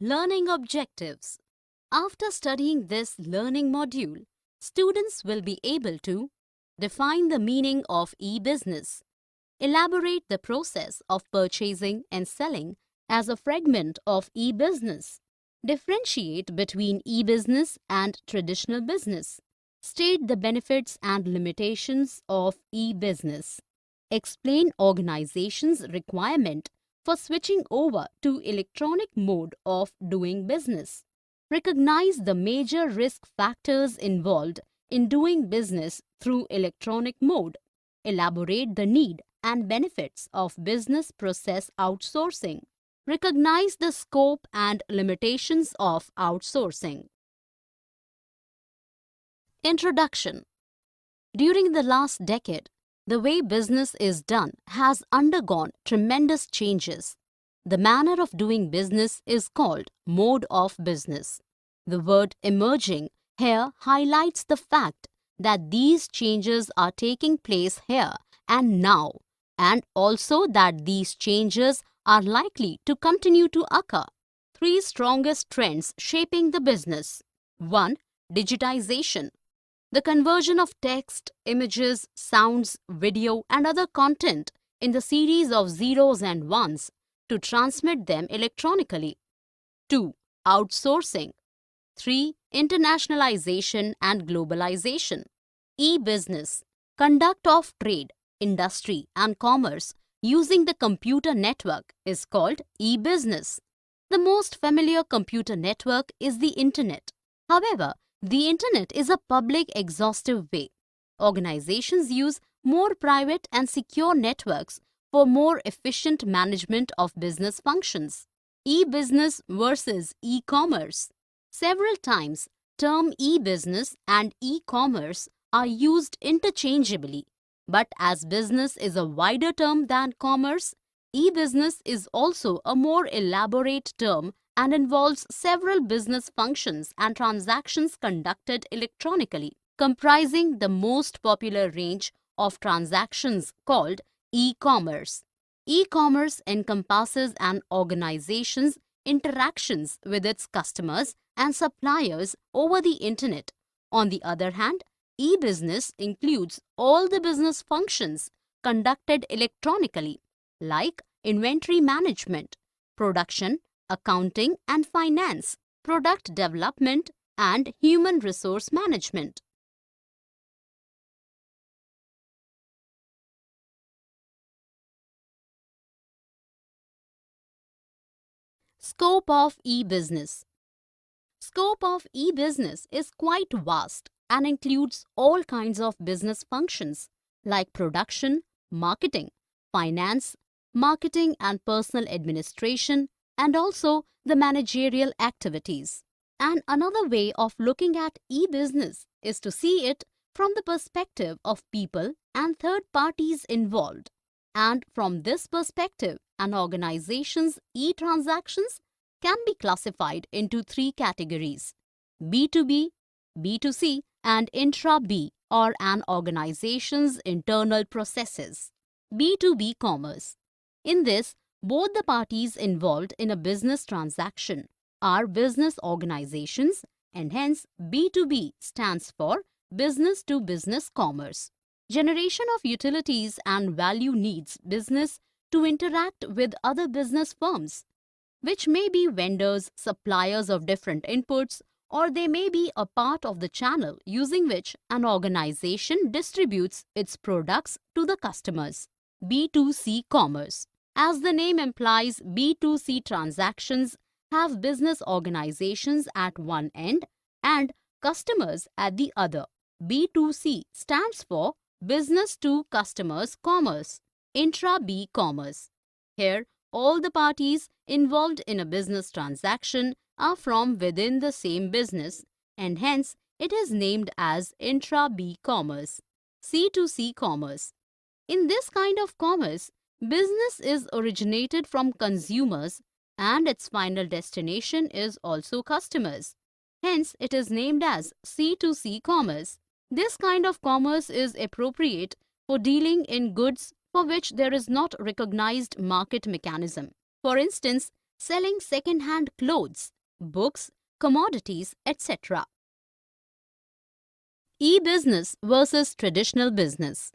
Learning objectives. After studying this learning module, students will be able to define the meaning of e-business, elaborate the process of purchasing and selling as a fragment of e-business, differentiate between e-business and traditional business, state the benefits and limitations of e-business, explain organizations' requirement for switching over to electronic mode of doing business, recognize the major risk factors involved in doing business through electronic mode, elaborate the need and benefits of business process outsourcing, recognize the scope and limitations of outsourcing. Introduction. During the last decade, the way business is done has undergone tremendous changes. The manner of doing business is called mode of business. The word emerging here highlights the fact that these changes are taking place here and now, and also that these changes are likely to continue to occur. Three strongest trends shaping the business. 1. Digitization. The conversion of text, images, sounds, video and other content in the series of zeros and ones to transmit them electronically. 2. Outsourcing. 3. Internationalization and globalization. E-business. Conduct of trade, industry and commerce using the computer network is called e-business. The most familiar computer network is the Internet. However, the Internet is a public exhaustive way. Organizations use more private and secure networks for more efficient management of business functions. E-business versus e-commerce. Several times, term e-business and e-commerce are used interchangeably. But as business is a wider term than commerce, e-business is also a more elaborate term and involves several business functions and transactions conducted electronically, comprising the most popular range of transactions called e-commerce. E-commerce encompasses an organization's interactions with its customers and suppliers over the Internet. On the other hand, e-business includes all the business functions conducted electronically, like inventory management, production, accounting and finance, product development, and human resource management. Scope of e-business. Scope of e-business is quite vast and includes all kinds of business functions like production, marketing, finance, marketing and personal administration, and also the managerial activities. And another way of looking at e-business is to see it from the perspective of people and third parties involved. And from this perspective, an organization's e-transactions can be classified into three categories: B2B, B2C, and intra-B, or an organization's internal processes. B2B commerce. In this, both the parties involved in a business transaction are business organizations, and hence B2B stands for business-to-business commerce. Generation of utilities and value needs business to interact with other business firms, which may be vendors, suppliers of different inputs, or they may be a part of the channel using which an organization distributes its products to the customers. B2C commerce. As the name implies, B2C transactions have business organizations at one end and customers at the other. B2C stands for business to customers commerce. Intra-B commerce. Here, all the parties involved in a business transaction are from within the same business, and hence it is named as intra-B commerce. C2C commerce. In this kind of commerce, business is originated from consumers and its final destination is also customers. Hence, it is named as C2C commerce. This kind of commerce is appropriate for dealing in goods for which there is not recognized market mechanism. For instance, selling second-hand clothes, books, commodities, etc. E-business versus traditional business.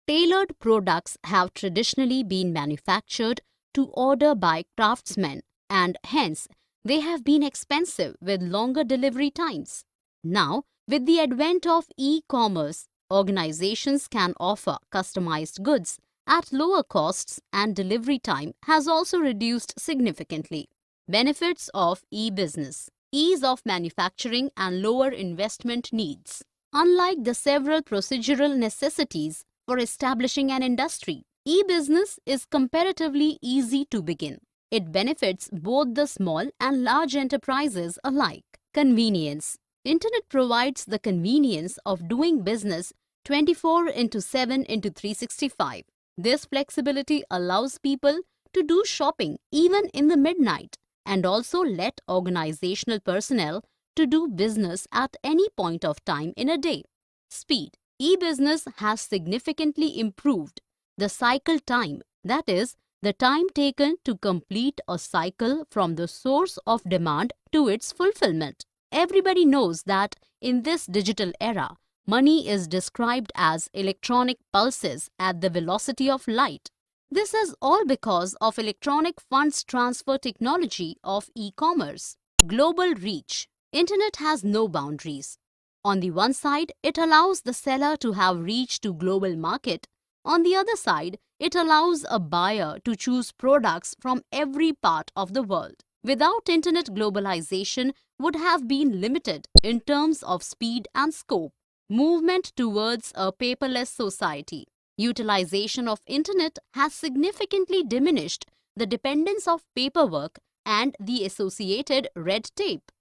Tailored products have traditionally been manufactured to order by craftsmen and hence they have been expensive with longer delivery times. Now, with the advent of e-commerce, organizations can offer customized goods at lower costs and delivery time has also reduced significantly. Benefits of e-business: ease of manufacturing and lower investment needs. Unlike the several procedural necessities for establishing an industry, e-business is comparatively easy to begin. It benefits both the small and large enterprises alike. Convenience. Internet provides the convenience of doing business 24/7/365. This flexibility allows people to do shopping even in the midnight and also let organizational personnel to do business at any point of time in a day. Speed. E-business has significantly improved the cycle time, that is, the time taken to complete a cycle from the source of demand to its fulfillment. Everybody knows that in this digital era, money is described as electronic pulses at the velocity of light. This is all because of electronic funds transfer technology of e-commerce. Global reach. Internet has no boundaries. On the one side, it allows the seller to have reach to global market. On the other side, it allows a buyer to choose products from every part of the world. Without internet, globalization would have been limited in terms of speed and scope. Movement towards a paperless society. Utilization of internet has significantly diminished the dependence of paperwork and the associated red tape.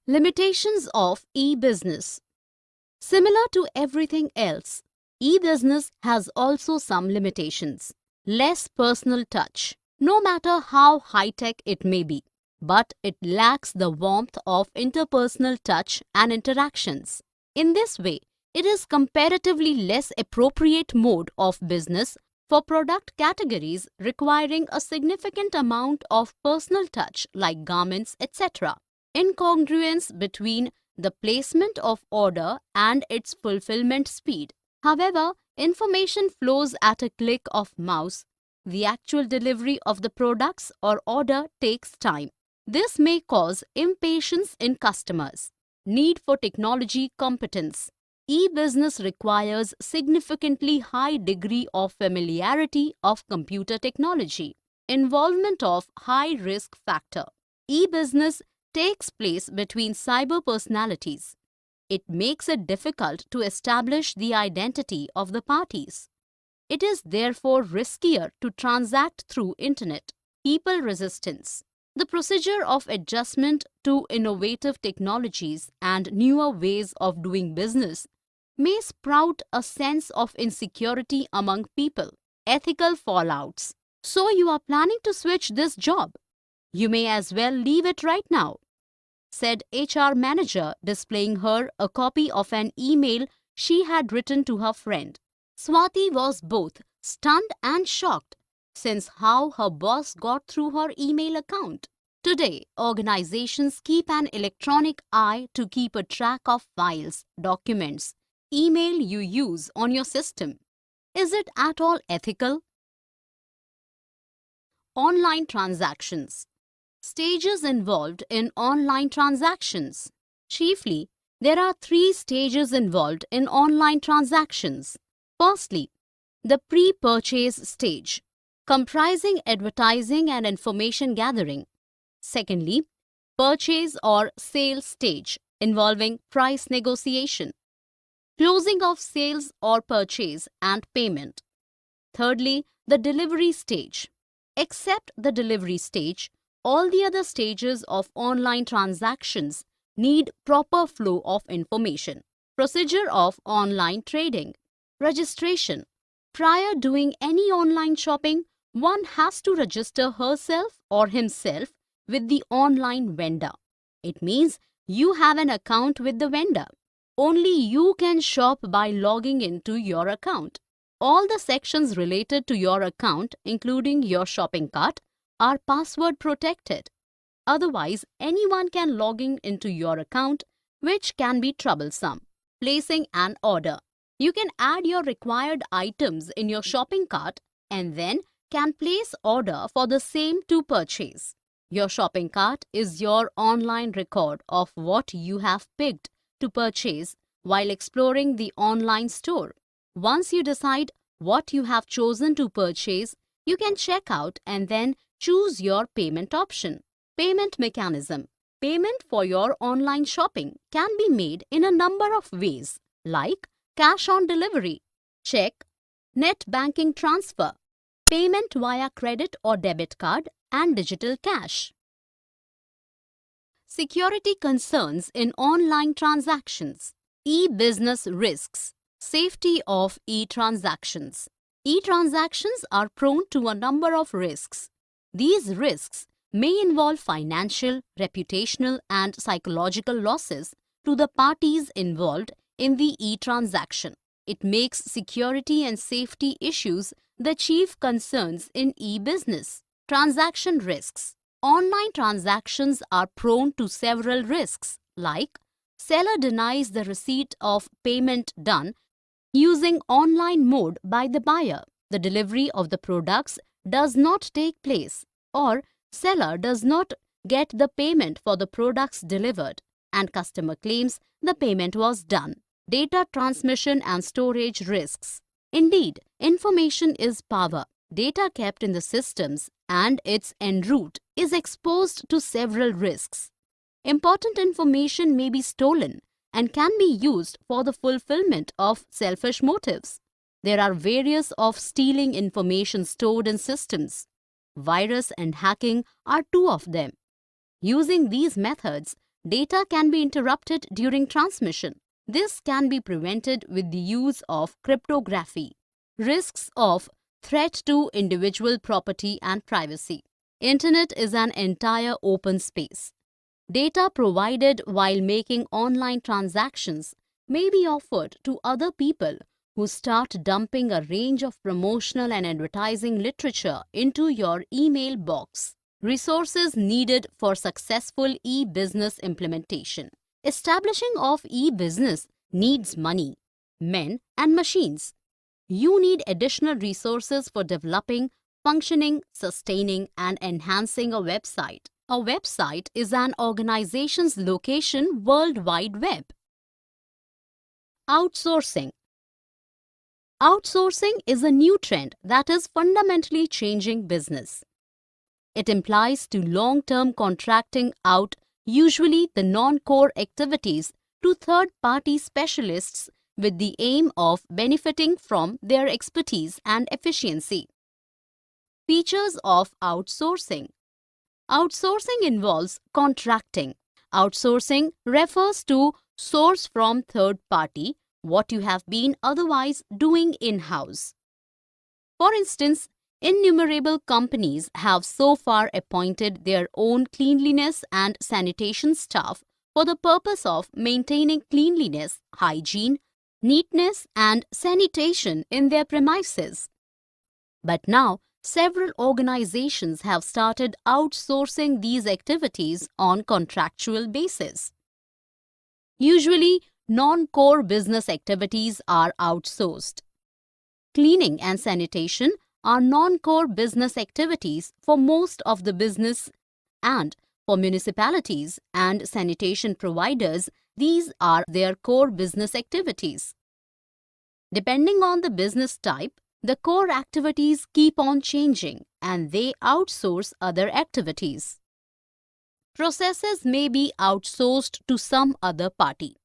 Limitations of e-business. Similar to everything else, e-business has also some limitations. Less personal touch, no matter how high-tech it may be, but it lacks the warmth of interpersonal touch and interactions. In this way, it is comparatively less appropriate mode of business for product categories requiring a significant amount of personal touch like garments, etc. Incongruence between the placement of order and its fulfillment speed. However, information flows at a click of mouse. The actual delivery of the products or order takes time. This may cause impatience in customers. Need for technology competence. E-business requires significantly high degree of familiarity of computer technology. Involvement of high risk factor. E-business takes place between cyber personalities. It makes it difficult to establish the identity of the parties. It is therefore riskier to transact through internet. People resistance. The procedure of adjustment to innovative technologies and newer ways of doing business may sprout a sense of insecurity among people. Ethical fallouts. So you are planning to switch this job? You may as well leave it right now, said HR manager, displaying her a copy of an email she had written to her friend. Swati was both stunned and shocked, since how her boss got through her email account. Today, organizations keep an electronic eye to keep a track of files, documents, email you use on your system. Is it at all ethical? Online transactions. Stages involved in online transactions. Chiefly, there are 3 stages involved in online transactions. Firstly, the pre-purchase stage, comprising advertising and information gathering. Secondly, purchase or sale stage, involving price negotiation, closing of sales or purchase and payment. Thirdly, the delivery stage. Except the delivery stage, all the other stages of online transactions need proper flow of information. Procedure of online trading. Registration. Prior doing any online shopping, one has to register herself or himself with the online vendor. It means you have an account with the vendor. Only you can shop by logging into your account. All the sections related to your account, including your shopping cart, are password protected. Otherwise, anyone can log in into your account, which can be troublesome. Placing an order. You can add your required items in your shopping cart and then can place order for the same to purchase. Your shopping cart is your online record of what you have picked to purchase while exploring the online store. Once you decide what you have chosen to purchase, you can check out and then choose your payment option. Payment mechanism. Payment for your online shopping can be made in a number of ways, like cash on delivery, check, net banking transfer, payment via credit or debit card, and digital cash. Security concerns in online transactions. E-business risks. Safety of e-transactions. E-transactions are prone to a number of risks. These risks may involve financial, reputational, and psychological losses to the parties involved in the e-transaction. It makes security and safety issues the chief concerns in e-business. Transaction risks. Online transactions are prone to several risks, like seller denies the receipt of payment done using online mode by the buyer, the delivery of the products does not take place, or seller does not get the payment for the products delivered, and customer claims the payment was done. Data transmission and storage risks. Indeed, information is power. Data kept in the systems and its en route is exposed to several risks. Important information may be stolen and can be used for the fulfillment of selfish motives. There are various of stealing information stored in systems. Virus and hacking are two of them. Using these methods, data can be interrupted during transmission. This can be prevented with the use of cryptography. Risks of threat to individual property and privacy. Internet is an entire open space. Data provided while making online transactions may be offered to other people who start dumping a range of promotional and advertising literature into your email box. Resources needed for successful e-business implementation. Establishing of e-business needs money, men, and machines. You need additional resources for developing, functioning, sustaining, and enhancing a website. A website is an organization's location World Wide Web. Outsourcing. Outsourcing is a new trend that is fundamentally changing business. It implies to long-term contracting out usually the non-core activities to third-party specialists with the aim of benefiting from their expertise and efficiency. Features of outsourcing. Outsourcing involves contracting. Outsourcing refers to source from third party what you have been otherwise doing in-house. For instance, innumerable companies have so far appointed their own cleanliness and sanitation staff for the purpose of maintaining cleanliness, hygiene, neatness, and sanitation in their premises. But now, several organizations have started outsourcing these activities on contractual basis. Usually, non-core business activities are outsourced. Cleaning and sanitation are non-core business activities for most of the business, and for municipalities and sanitation providers, these are their core business activities. Depending on the business type, the core activities keep on changing and they outsource other activities. Processes may be outsourced to some other party.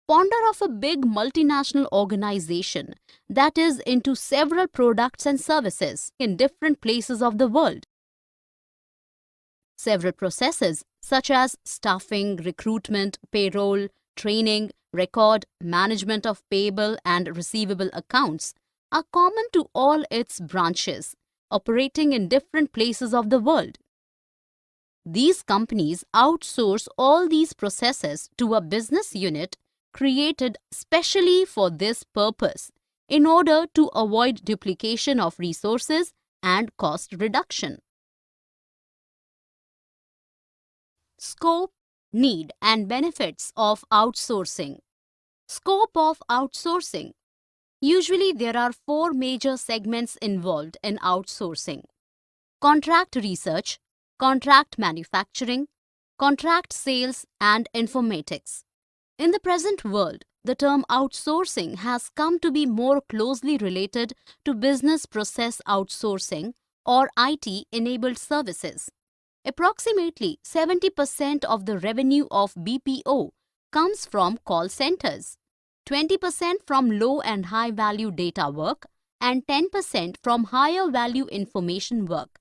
Ponder of a big multinational organization that is into several products and services in different places of the world. Several processes such as staffing, recruitment, payroll, training, record, management of payable and receivable accounts are common to all its branches, operating in different places of the world. These companies outsource all these processes to a business unit created specially for this purpose in order to avoid duplication of resources and cost reduction. Scope, need, and benefits of outsourcing. Scope of outsourcing. Usually, there are four major segments involved in outsourcing: contract research, contract manufacturing, contract sales, and informatics. In the present world, the term outsourcing has come to be more closely related to business process outsourcing or IT-enabled services. Approximately 70% of the revenue of BPO comes from call centers, 20% from low and high value data work, and 10% from higher value information work.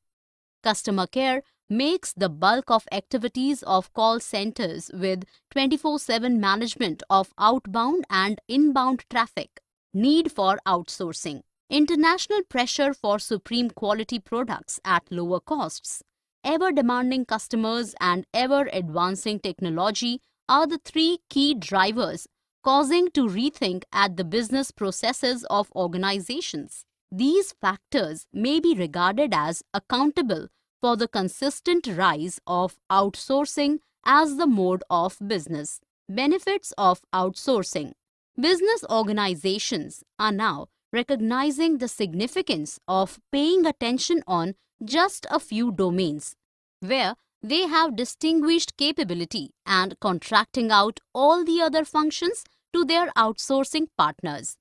Customer care makes the bulk of activities of call centers with 24/7 management of outbound and inbound traffic. Need for outsourcing. International pressure for supreme quality products at lower costs. Ever-demanding customers and ever-advancing technology are the three key drivers causing to rethink at the business processes of organizations. These factors may be regarded as accountable for the consistent rise of outsourcing as the mode of business. Benefits of outsourcing. Business organizations are now recognizing the significance of paying attention on just a few domains, where they have distinguished capability and contracting out all the other functions to their outsourcing partners.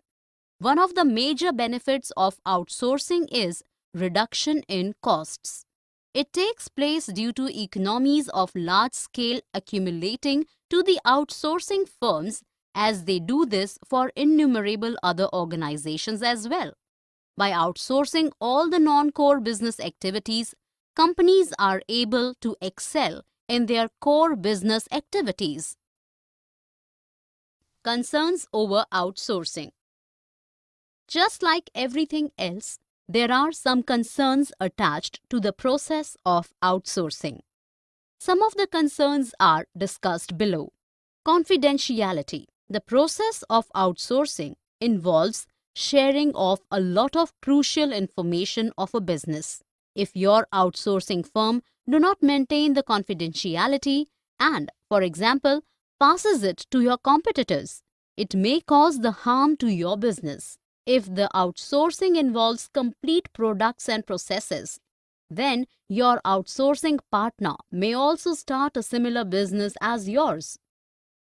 One of the major benefits of outsourcing is reduction in costs. It takes place due to economies of large scale accumulating to the outsourcing firms, as they do this for innumerable other organizations as well. By outsourcing all the non-core business activities, companies are able to excel in their core business activities. Concerns over outsourcing. Just like everything else, there are some concerns attached to the process of outsourcing. Some of the concerns are discussed below. Confidentiality. The process of outsourcing involves sharing of a lot of crucial information of a business. If your outsourcing firm do not maintain the confidentiality and, for example, passes it to your competitors, it may cause the harm to your business. If the outsourcing involves complete products and processes, then your outsourcing partner may also start a similar business as yours.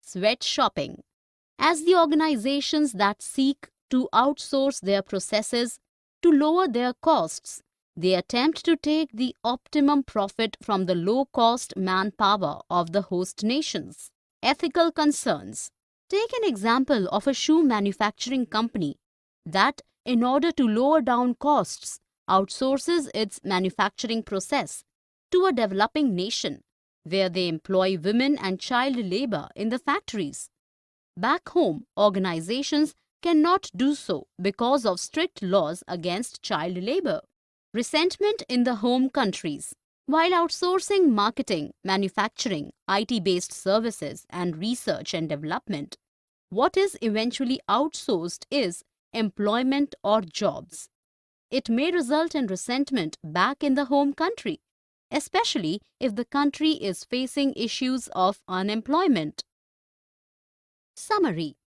Sweatshopping. As the organizations that seek to outsource their processes to lower their costs, they attempt to take the optimum profit from the low-cost manpower of the host nations. Ethical concerns. Take an example of a shoe manufacturing company that, in order to lower down costs, outsources its manufacturing process to a developing nation where they employ women and child labor in the factories. Back home, organizations cannot do so because of strict laws against child labor. Resentment in the home countries. While outsourcing marketing, manufacturing, IT-based services, and research and development, what is eventually outsourced is employment or jobs. It may result in resentment back in the home country, especially if the country is facing issues of unemployment. Summary.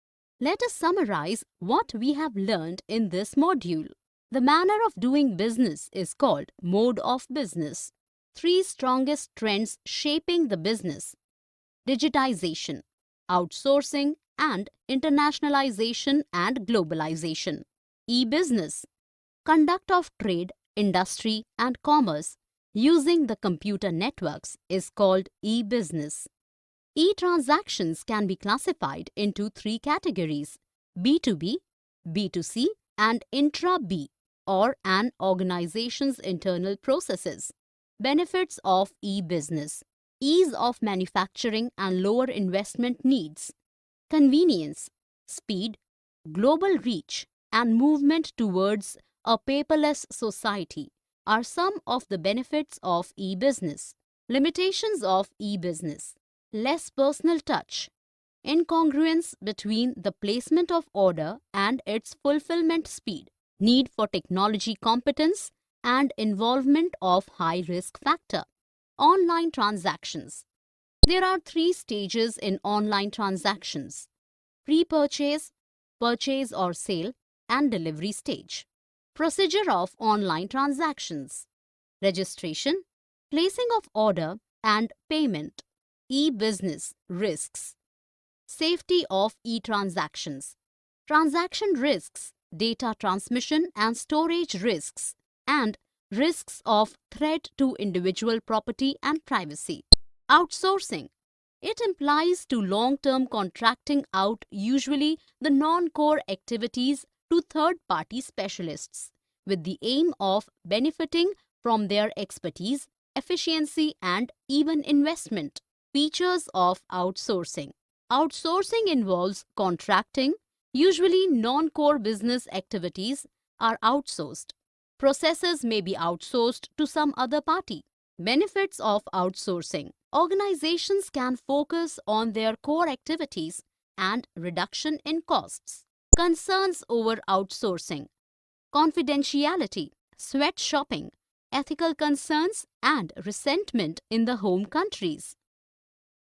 Let us summarize what we have learned in this module. The manner of doing business is called mode of business. Three strongest trends shaping the business: digitization, outsourcing, and internationalization and globalization. E-business, conduct of trade, industry, and commerce using the computer networks is called e-business. E-transactions can be classified into three categories: B2B, B2C, and intra-B, or an organization's internal processes. Benefits of e-business: ease of manufacturing and lower investment needs, convenience, speed, global reach, and movement towards a paperless society are some of the benefits of e-business. Limitations of e-business: less personal touch, incongruence between the placement of order and its fulfillment speed, need for technology competence, and involvement of high-risk factor. Online transactions. There are 3 stages in online transactions: pre-purchase, purchase or sale, and delivery stage. Procedure of online transactions: registration, placing of order, and payment. E-business risks: safety of e-transactions, transaction risks, data transmission and storage risks, and risks of threat to individual property and privacy. Outsourcing: it implies to long-term contracting out usually the non-core activities to third-party specialists with the aim of benefiting from their expertise, efficiency, and even investment. Features of outsourcing: outsourcing involves contracting. Usually, non-core business activities are outsourced. Processes may be outsourced to some other party. Benefits of outsourcing: organizations can focus on their core activities and reduction in costs. Concerns over outsourcing: confidentiality, sweat shopping, ethical concerns, and resentment in the home countries.